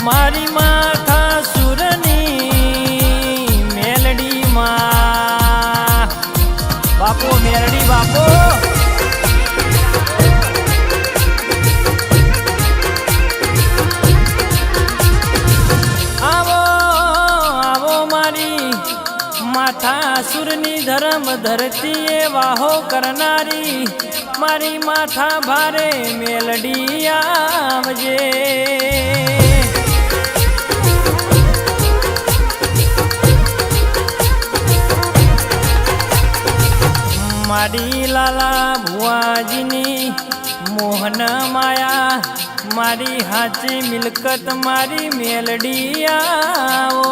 મારી માથા સુરની મેલડીમાં બાપો મેલડી બાપો આવો આવો મારી માથા સુરની ધર્મ ધરતી વાહો કરનારી મારી માથા ભારે મેલડી આવજે મારી લાલા ભુવાજીની મોહન માયા મારી હાચી મિલકત મારી મેલડી આવો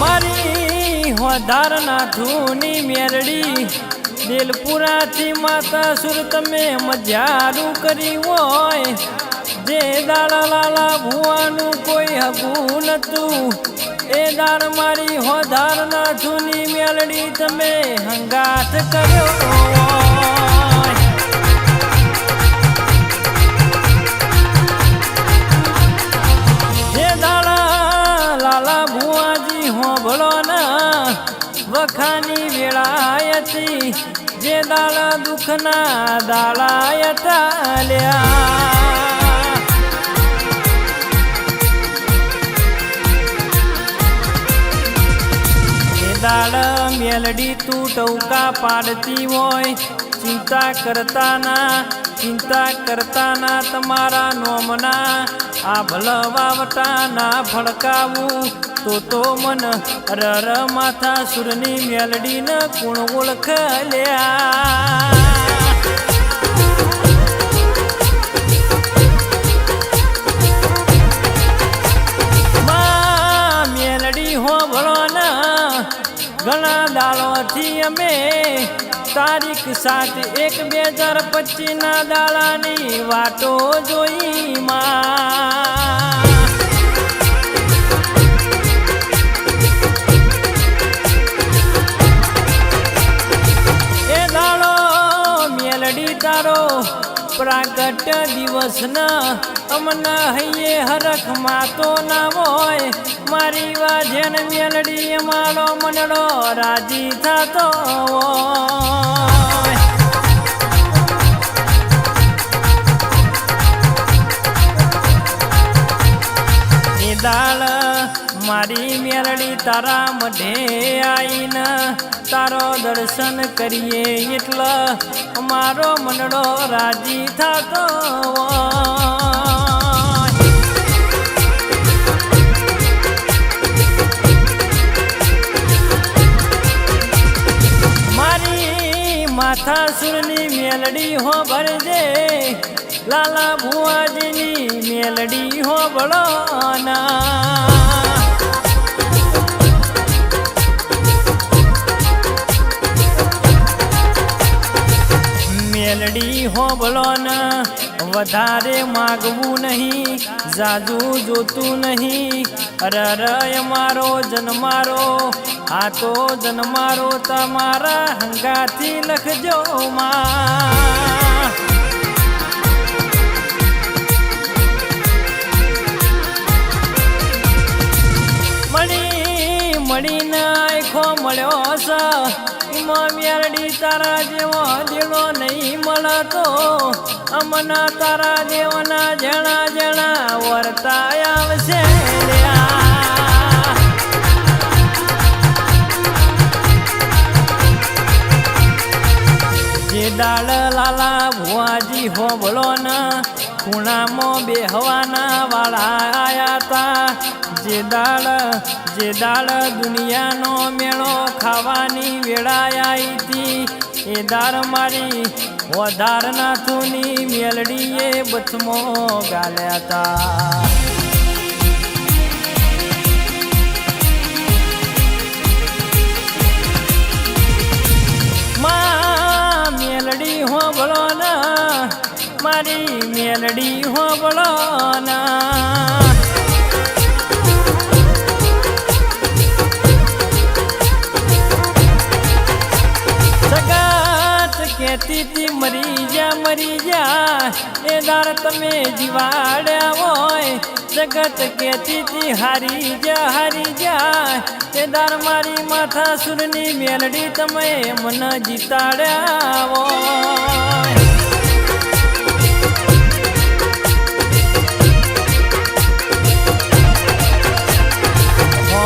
મારી હોધારના ધૂની મેલડી દિલપુરાથી માતા સુર તમે મજારું કરી હોય જે દાડા લાલા ભુવાનું કોઈ હગું નતું એ દાર મારી હોધારના જૂની મેલડી તમે હંગાથ કર્યો જે દાડા લાલા ભુવાજી હોભળો ના વખાની વેળાયતી જે દાડા દુઃખના દાળાયતા લ્યા દાળ મેલડી તું ટૌકા પાડતી હોય ચિંતા કરતા ના તમારા નોમના આ ભલવાવટા ના ફળકાવું તો મન રર માથા સુરની મેલડી ન કુણ ઓળખ લ્યા મેલડી હો ભળો ના ઘણા દાડોથી અમે તારીખ 7/1/2025 ના દાડાની વાટો જોઈ માં એ દાડો મેલડી તારો પ્રાગટ દિવસ ના અમના હૈયે હરખ માતો ના હોય મારી વાજન મેલડી મારો મનડો રાજી થતો એ દાળ મારી મેલડી તારા મઢે આવીને તારો દર્શન કરીએ એટલે મારો મનડો રાજી થતો માથા સુરની મેલડી હો ભરજે લાલા ભુવાજીની મેલડી હો ભળોના મેલડી હો ભળોના વધારે માગવું નહીં જાજુ જોતું નહીં અરરય મારો જન્મારો આ તો જન્મારો તમારા હંગાથી લખજો માં મળીને આખો મળ્યો છે એમાં મેલડી તારા જેવો દીડો નહીં મળતો અમના તારા દેવના જણા જણા વર્તા આવશે જે દાળ લાલા ભુવાજી હોબળો ના ખૂણામાં બેહવાના વાળા આયા તા જે દાળ દુનિયાનો મેળો ખાવાની વેળા આવી હતી એ દાર મારી વધારનાથુની મેલડીએ બથમો ગાલ્યા તા મેલડી હોબળો ના મારી મેલડી હોબળો ના કહેતી તી મરી જા એ દાર તમે જીવાડ્યા હોય જગત કહેતી તી હારી જા એ દાર મારી માથા સુરની મેલડી તમે મન જીતાડ્યા હોય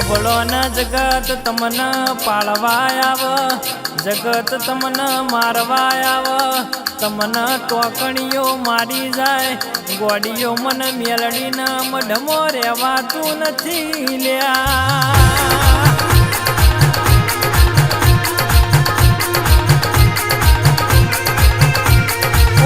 બોલો ન જગત તમને પાળવા આવ જગત તમને મારવા આવ તમને ટોકણીઓ મારી જાય ગોડીઓ મને મેલડીના મઢમો રહેવાતું નથી લ્યા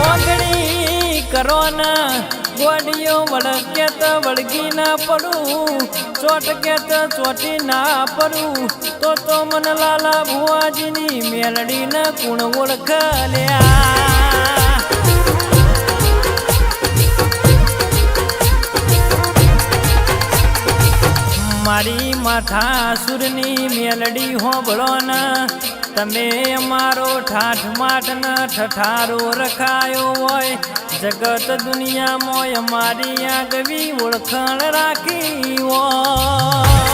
ઓગણી કરો ના ગોડીઓ વળકે તો વળગી ના પડું ચોટકે તો ચોટી ના પડું તો મને લાલા ભુવાજીની મેલડી ને કુણ ઓળખ લ્યા મારી માથા સુરની મેલડી હોબળો ના તમે અમારો ઠાઠ માઠ ન ઠઠારો રખાયો હોય જગત દુનિયામાં અમારી આગવી ઓળખાણ રાખી હોય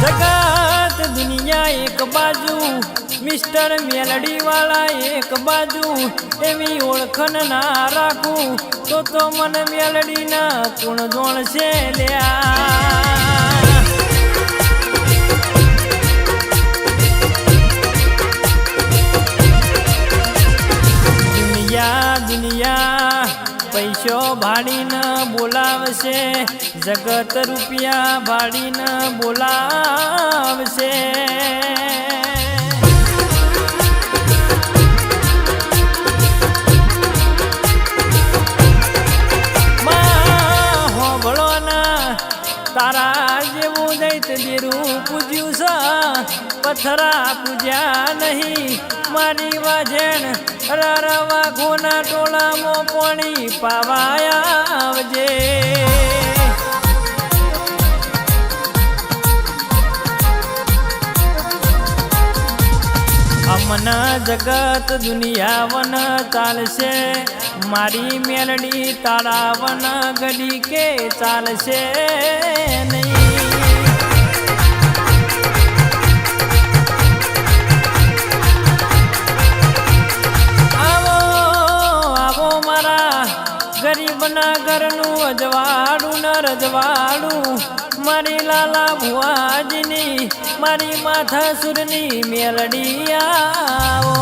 જગત દુનિયા એક બાજુ મિસ્ટર મેલડી વાળા એક બાજુ એવી ઓળખણ ના રાખું તો મને મેલડી ના કુણ જોણશે લ્યા દુનિયા પૈસો ભાડીને બોલાવશે જગત રૂપિયા ભાડીને બોલાવશે તારા જેવું દૈત દેરું પૂજ્યું છે પથરા પૂજ્યા નહીં મારી વાજણ રરવા ઘોના ટોળામાં પાણી પાવાયા આવજે અમના જગત દુનિયા વન ચાલશે મારી મેલડી તારા વન ગડી કે ચાલશે નહીં આવો આવો મારા ગરીબના ઘરનું અજવાળું ન રજવાળું મારી લાલા ભુવાજીની મારી માથા સુરની મેલડી આવો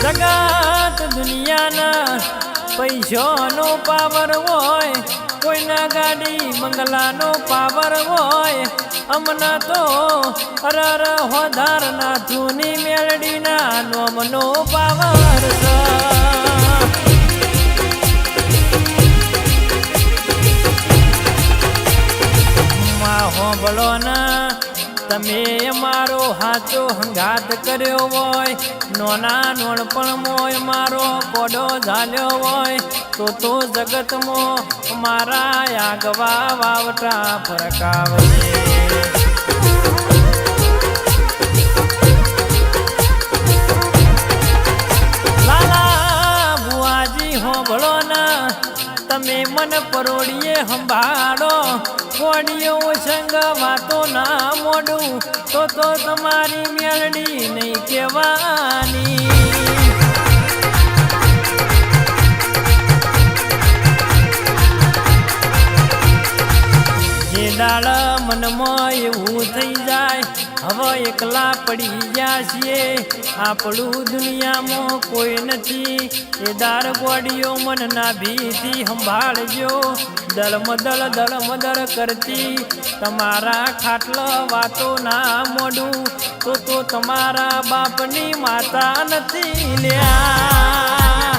જગત દુનિયાના પૈસાનો પાવર હોય કોઈના ગાડી બંગલાનો પાવર હોય અમના તો હરર હોધાર નાથુની મેલડીના નોમનો પાવર છે હોંભળો ના તમે અમારો હાચો હંગાત કર્યો હોય નોના નોણપણમાં મારો કોડો ઝાલ્યો હોય તો જગતમાં મારા આગવા વાવટા ફરકાવજે લાલા ભુવાજી હોંભળો ના તમે મન પરોડીએ સંભાળો કોડીઓ સંગ વાતો ના મોડું તો તમારી મેલડી નહીં કહેવાની જે દાળ મનમાં એવું થઈ જાય હવે એકલા પડી ગયા છીએ આપણું દુનિયામાં કોઈ નથી એ દાર ગોડીઓ મનના ભીથી સંભાળજો દળમદળ કરતી તમારા ખાટલ વાતો ના મોડું તો તમારા બાપની માતા નથી લ્યા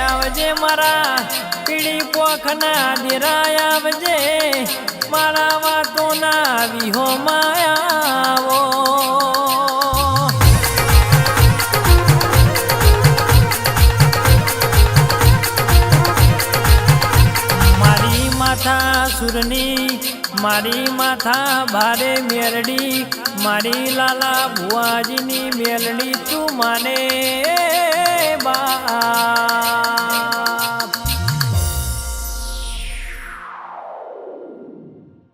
આવજે મારા પીડી પોખના દિરાય આવજે મારા વાતોના વિહોમાં આવો મારી માથા સુરની મારી માથા ભારે મેલડી મારી લાલા ભુવાજીની મેલડી તું માને બા